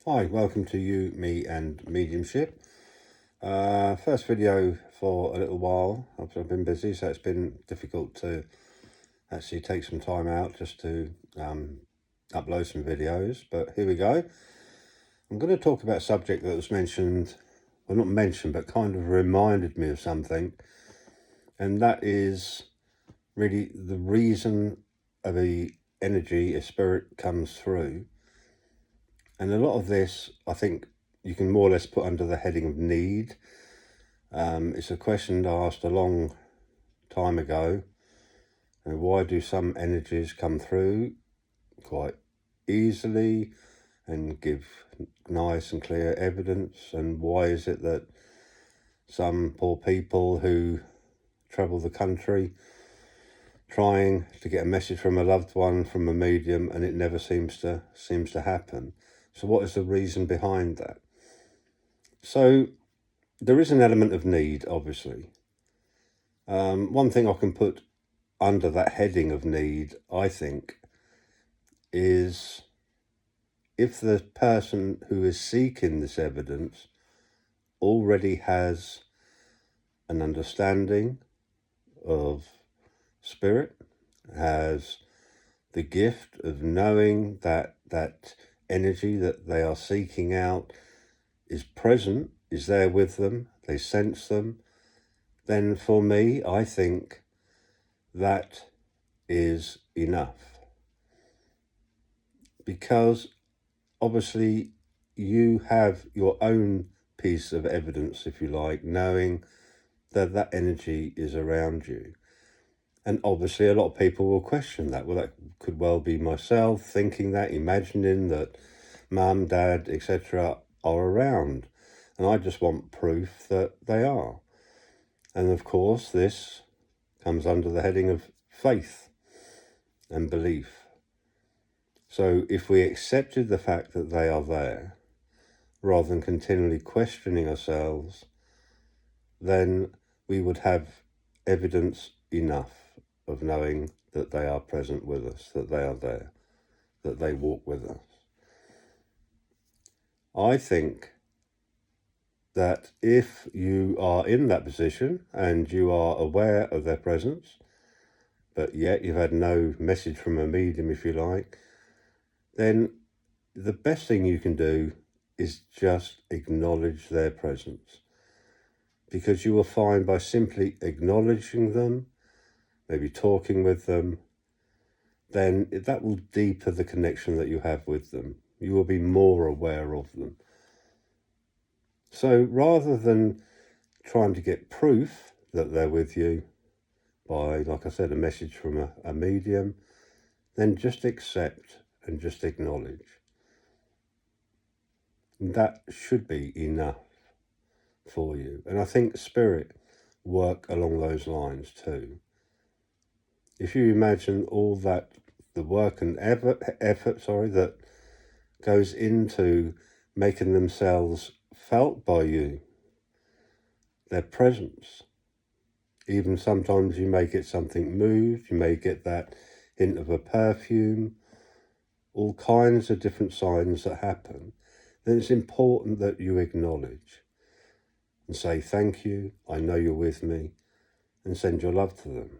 Hi, welcome to You, Me and Mediumship. First video for a little while. I've been busy, so it's been difficult to actually take some time out just to upload some videos. But here we go. I'm going to talk about a subject that was mentioned, well not mentioned, but kind of reminded me of something. And that is really the reason of the energy, a spirit comes through. And a lot of this, I think, you can more or less put under the heading of need. It's a question asked a long time ago. And why do some energies come through quite easily and give nice and clear evidence? And why is it that some poor people who travel the country trying to get a message from a loved one from a medium and it never seems to happen? So what is the reason behind that? So there is an element of need, obviously. One thing I can put under that heading of need, I think, is if the person who is seeking this evidence already has an understanding of spirit, has the gift of knowing that that energy that they are seeking out is present, is there with them, they sense them, then for me, I think that is enough. Because obviously you have your own piece of evidence, if you like, knowing that that energy is around you. And obviously a lot of people will question that. Well, that could well be myself thinking that, imagining that mum, dad, etc. are around. And I just want proof that they are. And of course, this comes under the heading of faith and belief. So if we accepted the fact that they are there, rather than continually questioning ourselves, then we would have evidence enough of knowing that they are present with us, that they are there, that they walk with us. I think that if you are in that position and you are aware of their presence, but yet you've had no message from a medium, if you like, then the best thing you can do is just acknowledge their presence. Because you will find by simply acknowledging them, maybe talking with them, then that will deepen the connection that you have with them. You will be more aware of them. So rather than trying to get proof that they're with you by, like I said, a message from a medium, then just accept and just acknowledge. And that should be enough for you. And I think spirit work along those lines too. If you imagine all that, the work and effort, that goes into making themselves felt by you, their presence. Even sometimes you may get something moved, you may get that hint of a perfume, all kinds of different signs that happen. Then it's important that you acknowledge and say, thank you, I know you're with me, and send your love to them,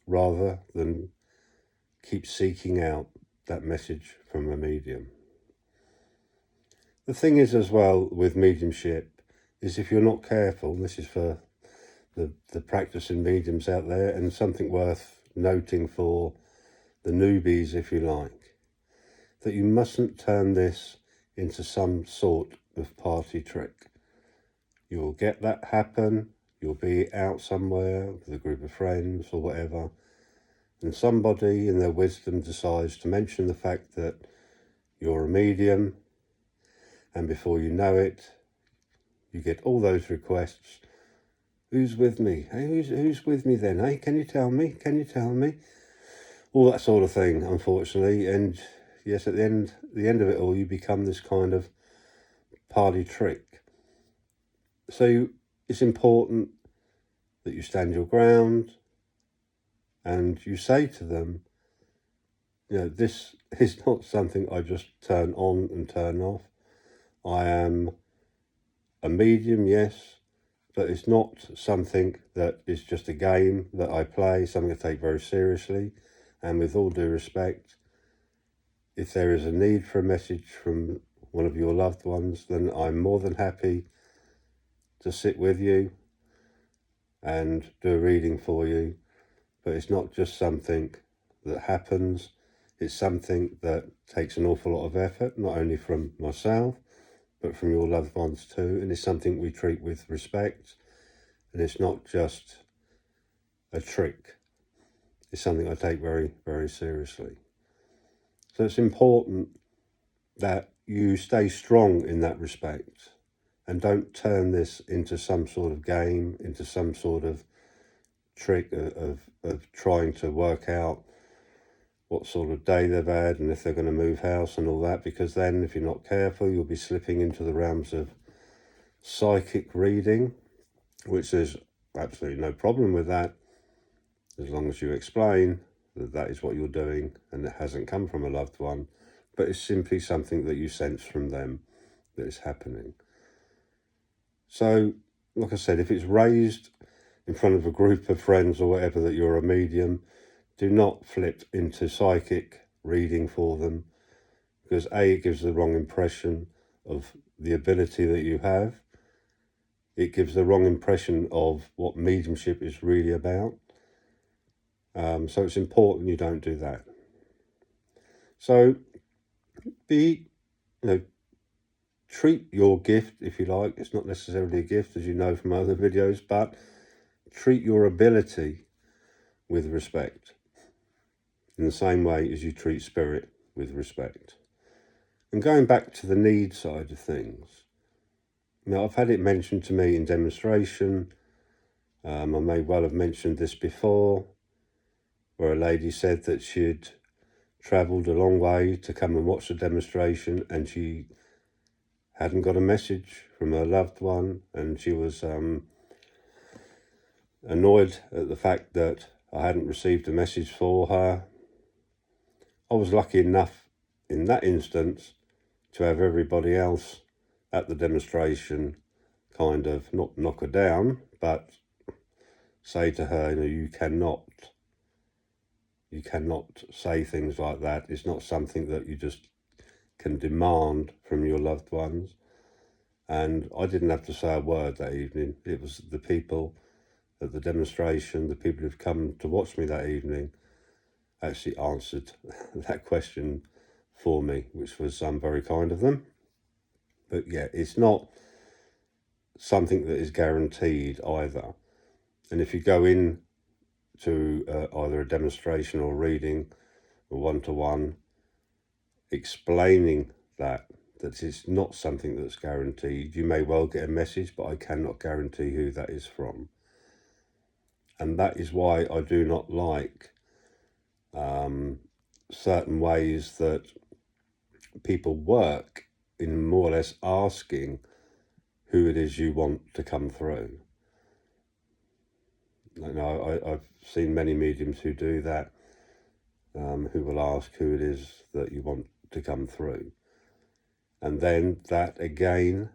rather than keep seeking out that message from a medium. The thing is as well with mediumship is if you're not careful, and this is for the practicing mediums out there, and something worth noting for the newbies, if you like, that you mustn't turn this into some sort of party trick. You'll get that happen, you'll be out somewhere with a group of friends or whatever, and somebody in their wisdom decides to mention the fact that you're a medium, and before you know it, you get all those requests. Who's with me? Hey, who's with me then? Hey, can you tell me? Can you tell me? All that sort of thing, unfortunately. And yes, at the end of it all, you become this kind of party trick. So it's important that you stand your ground and you say to them, this is not something I just turn on and turn off. I am a medium, yes, but it's not something that is just a game that I play, something I take very seriously. And with all due respect, if there is a need for a message from one of your loved ones, then I'm more than happy to sit with you and do a reading for you. But it's not just something that happens. It's something that takes an awful lot of effort, not only from myself, but from your loved ones too. And it's something we treat with respect. And it's not just a trick. It's something I take very, very seriously. So it's important that you stay strong in that respect and don't turn this into some sort of game, into some sort of trick of trying to work out what sort of day they've had and if they're going to move house and all that, because then if you're not careful, you'll be slipping into the realms of psychic reading, which there's absolutely no problem with that, as long as you explain that that is what you're doing and it hasn't come from a loved one, but it's simply something that you sense from them that is happening. So, like I said, if it's raised in front of a group of friends or whatever that you're a medium, do not flip into psychic reading for them, because A, it gives the wrong impression of the ability that you have. It gives the wrong impression of what mediumship is really about. So it's important you don't do that. So treat your gift, if you like. It's not necessarily a gift, as you know from other videos, but treat your ability with respect in the same way as you treat spirit with respect. And going back to the need side of things, now I've had it mentioned to me in demonstration. I may well have mentioned this before, where a lady said that she'd travelled a long way to come and watch the demonstration and she hadn't got a message from her loved one, and she was annoyed at the fact that I hadn't received a message for her. I was lucky enough in that instance to have everybody else at the demonstration kind of not knock her down, but say to her, you cannot say things like that. It's not something that you just can demand from your loved ones. And I didn't have to say a word that evening. It was the people at the demonstration, the people who've come to watch me that evening, actually answered that question for me, which was very kind of them. But yeah, it's not something that is guaranteed either. And if you go in to either a demonstration or reading or one-to-one, explaining that it's not something that's guaranteed, you may well get a message, but I cannot guarantee who that is from. And that is why I do not like certain ways that people work in more or less asking who it is you want to come through. I've seen many mediums who do that, who will ask who it is that you want to come through. And then that again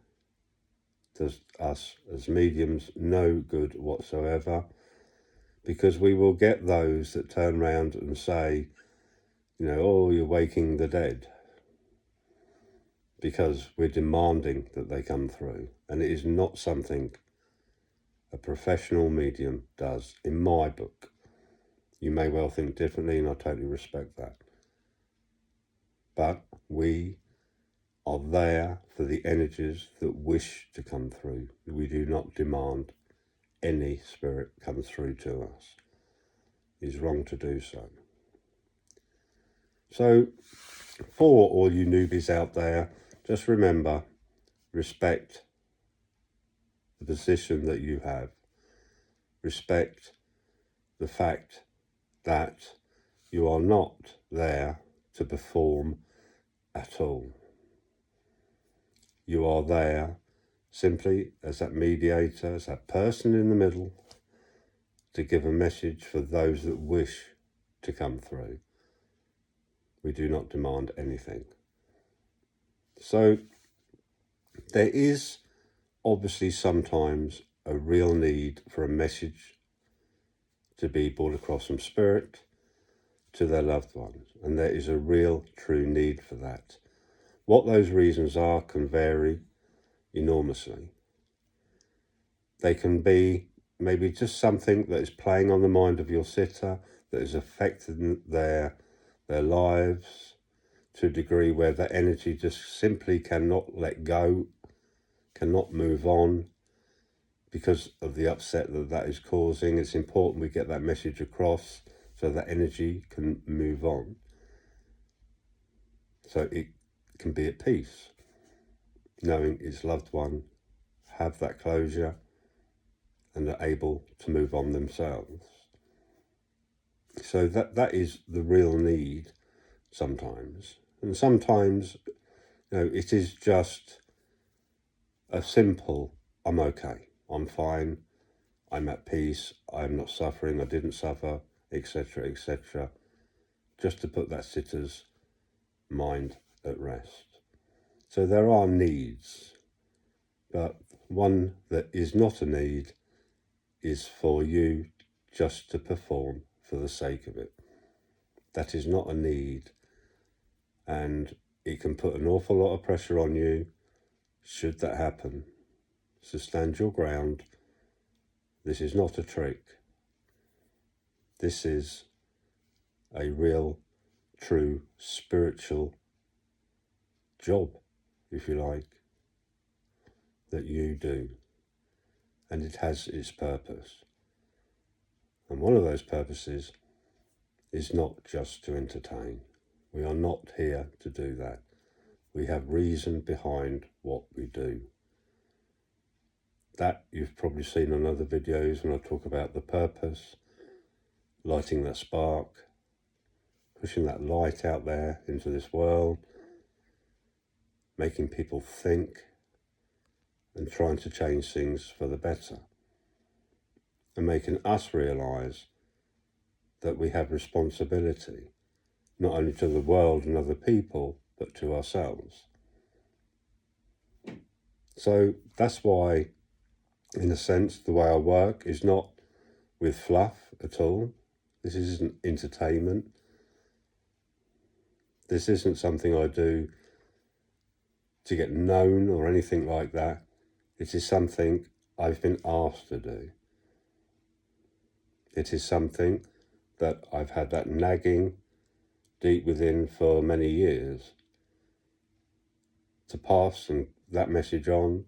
does us as mediums no good whatsoever, because we will get those that turn around and say, oh, you're waking the dead, because we're demanding that they come through. And it is not something a professional medium does, in my book. You may well think differently, and I totally respect that. But we are there for the energies that wish to come through. We do not demand any spirit comes through to us. It's wrong to do so. So, for all you newbies out there, just remember, respect the position that you have. Respect the fact that you are not there to perform at all. You are there simply as that mediator, as that person in the middle, to give a message for those that wish to come through. We do not demand anything. So There is obviously sometimes a real need for a message to be brought across from spirit to their loved ones, and there is a real true need for that. What those reasons are can vary enormously. They can be maybe just something that is playing on the mind of your sitter, that is affecting their lives to a degree where the energy just simply cannot let go, cannot move on because of the upset that is causing. It's important we get that message across so that energy can move on, so it can be at peace, knowing its loved one have that closure and are able to move on themselves. So that is the real need sometimes. And sometimes, it is just a simple, I'm okay, I'm fine, I'm at peace, I'm not suffering, I didn't suffer, etc., etc., just to put that sitter's mind at rest. So there are needs, but one that is not a need is for you just to perform for the sake of it. That is not a need, and it can put an awful lot of pressure on you should that happen. So stand your ground. This is not a trick. This is a real, true, spiritual job, if you like, that you do. And it has its purpose. And one of those purposes is not just to entertain. We are not here to do that. We have reason behind what we do. That you've probably seen on other videos when I talk about the purpose, lighting that spark, pushing that light out there into this world, making people think and trying to change things for the better, and making us realise that we have responsibility, not only to the world and other people, but to ourselves. So that's why, in a sense, the way I work is not with fluff at all. This isn't entertainment. This isn't something I do to get known or anything like that. It is something I've been asked to do. It is something that I've had that nagging deep within for many years, to pass that message on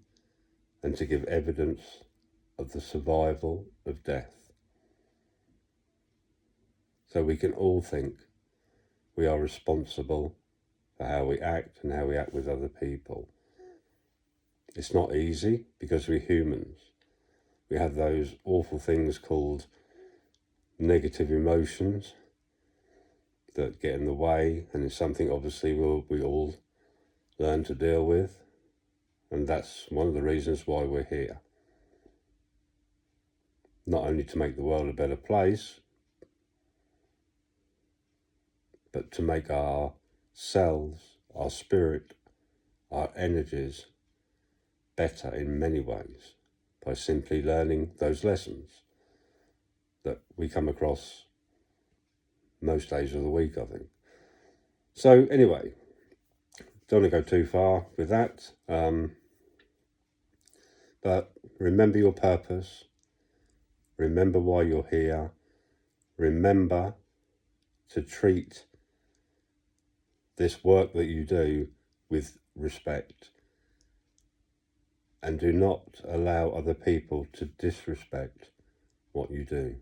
and to give evidence of the survival of death. So we can all think we are responsible for how we act and how we act with other people. It's not easy because we're humans. We have those awful things called negative emotions that get in the way, and it's something obviously we all learn to deal with, and that's one of the reasons why we're here. Not only to make the world a better place, but to make ourselves, our spirit, our energies better in many ways by simply learning those lessons that we come across most days of the week, I think. So anyway, don't want to go too far with that, but remember your purpose, remember why you're here, remember to treat this work that you do with respect, and do not allow other people to disrespect what you do.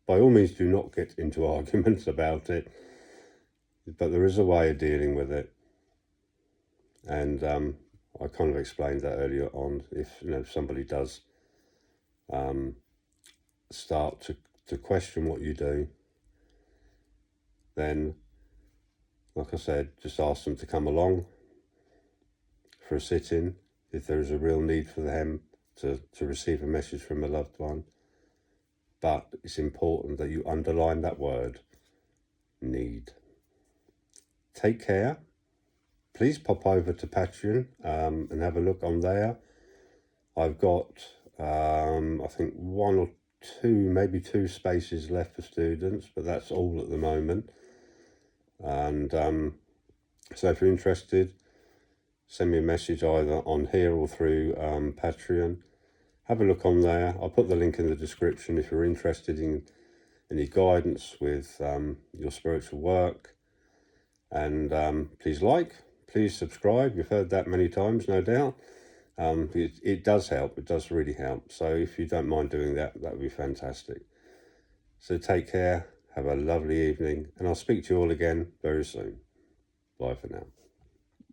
By all means, do not get into arguments about it, but there is a way of dealing with it. And I kind of explained that earlier on. If somebody does start to question what you do, then, like I said, just ask them to come along for a sit-in if there is a real need for them to receive a message from a loved one. But it's important that you underline that word, need. Take care. please pop over to Patreon and have a look on there. I've got, I think, 1 or 2, maybe 2 spaces left for students, but that's all at the moment. And so if you're interested, send me a message either on here or through Patreon. Have a look on there. I'll put the link in the description if you're interested in any guidance with your spiritual work. And please please subscribe. You've heard that many times, no doubt. It does help. It does really help. So if you don't mind doing that, that would be fantastic. So take care. Have a lovely evening. And I'll speak to you all again very soon. Bye for now.